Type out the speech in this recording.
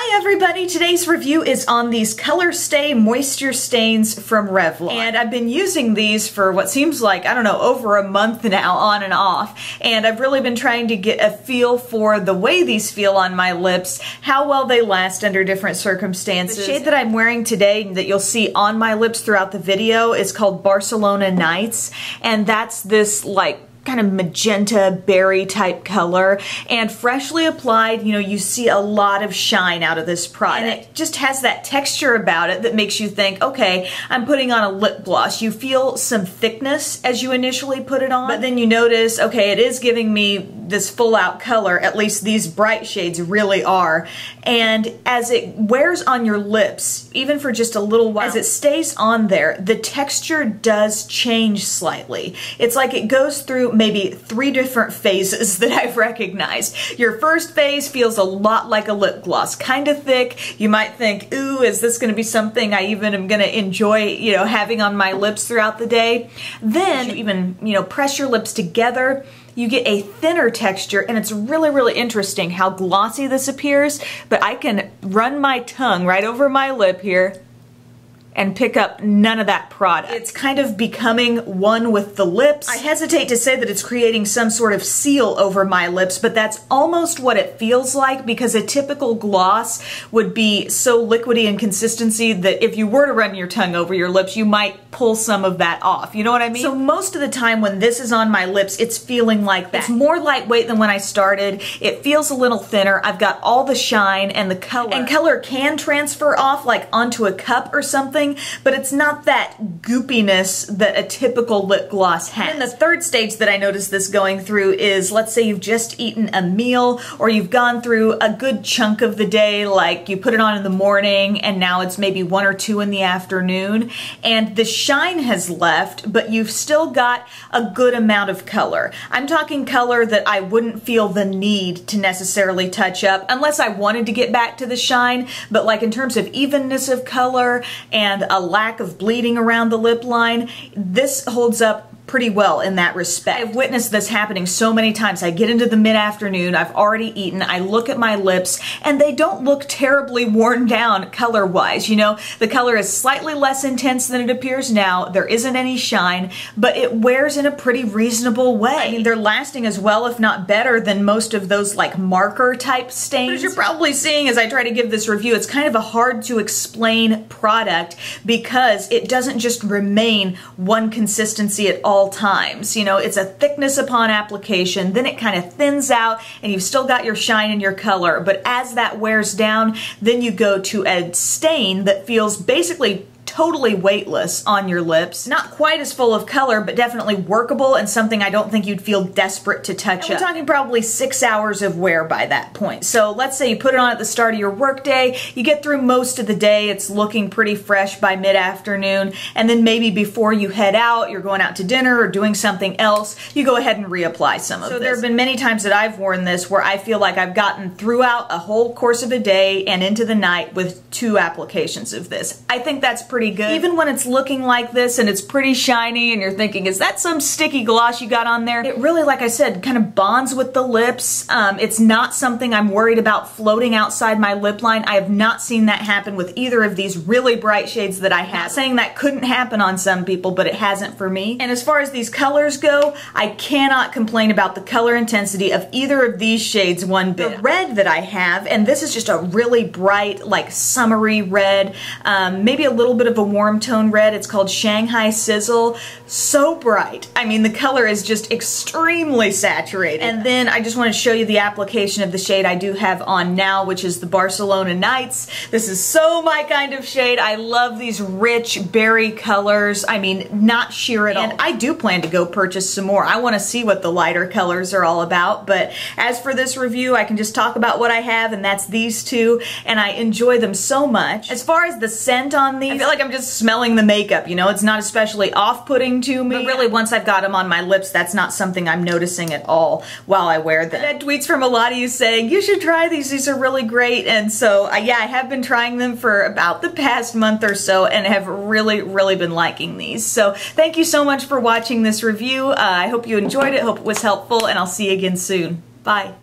Hi everybody! Today's review is on these Colorstay Moisture Stains from Revlon. And I've been using these for what seems like, I don't know, over a month now, on and off. And I've really been trying to get a feel for the way these feel on my lips, how well they last under different circumstances. The shade that I'm wearing today that you'll see on my lips throughout the video is called Barcelona Nights. And that's this like kind of magenta berry type color, and freshly applied, you know, you see a lot of shine out of this product. And it just has that texture about it that makes you think, okay, I'm putting on a lip gloss. You feel some thickness as you initially put it on, but then you notice, okay, it is giving me this full out color, at least these bright shades really are. And as it wears on your lips, even for just a little while, as it stays on there, the texture does change slightly. It's like it goes through maybe 3 different phases that I've recognized. Your first phase feels a lot like a lip gloss, kind of thick. You might think, ooh, is this going to be something I even am going to enjoy, you know, having on my lips throughout the day? Then you even, you know, press your lips together, you get a thinner texture, and it's really, really interesting how glossy this appears, but I can run my tongue right over my lip here and pick up none of that product. It's kind of becoming one with the lips. I hesitate to say that it's creating some sort of seal over my lips, but that's almost what it feels like, because a typical gloss would be so liquidy in consistency that if you were to run your tongue over your lips, you might pull some of that off. You know what I mean? So most of the time when this is on my lips, it's feeling like that. It's more lightweight than when I started. It feels a little thinner. I've got all the shine and the color. And color can transfer off like onto a cup or something, but it's not that goopiness that a typical lip gloss has. And the third stage that I noticed this going through is, let's say you've just eaten a meal, or you've gone through a good chunk of the day, like you put it on in the morning and now it's maybe 1 or 2 in the afternoon, and the shine has left, but you've still got a good amount of color. I'm talking color that I wouldn't feel the need to necessarily touch up unless I wanted to get back to the shine, but like in terms of evenness of color and a lack of bleeding around the lip line, this holds up pretty well in that respect. I've witnessed this happening so many times. I get into the mid-afternoon, I've already eaten, I look at my lips, and they don't look terribly worn down color-wise. You know, the color is slightly less intense than it appears now, there isn't any shine, but it wears in a pretty reasonable way. I mean, they're lasting as well, if not better, than most of those like marker type stains. But as you're probably seeing as I try to give this review, it's kind of a hard to explain product because it doesn't just remain one consistency at all times. You know, it's a thickness upon application, then it kind of thins out and you've still got your shine and your color, but as that wears down, then you go to a stain that feels basically totally weightless on your lips. Not quite as full of color, but definitely workable and something I don't think you'd feel desperate to touch up. We're talking probably 6 hours of wear by that point. So let's say you put it on at the start of your workday, you get through most of the day, it's looking pretty fresh by mid-afternoon, and then maybe before you head out, you're going out to dinner or doing something else, you go ahead and reapply some of this. So there have been many times that I've worn this where I feel like I've gotten throughout a whole course of a day and into the night with 2 applications of this. I think that's pretty good. Even when it's looking like this and it's pretty shiny and you're thinking, is that some sticky gloss you got on there? It really, like I said, kind of bonds with the lips. It's not something I'm worried about floating outside my lip line. I have not seen that happen with either of these really bright shades that I have. Not saying that couldn't happen on some people, but it hasn't for me. And as far as these colors go, I cannot complain about the color intensity of either of these shades one bit. The red that I have, and this is just a really bright, like summery red, maybe a little bit of a warm tone red. It's called Shanghai Sizzle. So bright. I mean, the color is just extremely saturated. And then I just want to show you the application of the shade I do have on now, which is the Barcelona Nights. This is so my kind of shade. I love these rich berry colors. I mean, not sheer at all. And I do plan to go purchase some more. I want to see what the lighter colors are all about, but as for this review, I can just talk about what I have, and that's these 2, and I enjoy them so much. As far as the scent on these, I feel like I'm just smelling the makeup, you know, it's not especially off-putting to me, but really once I've got them on my lips, that's not something I'm noticing at all while I wear them. I had tweets from a lot of you saying, you should try these are really great, and so yeah, I have been trying them for about the past month or so and have really, really been liking these. So thank you so much for watching this review. I hope you enjoyed it, hope it was helpful, and I'll see you again soon. Bye.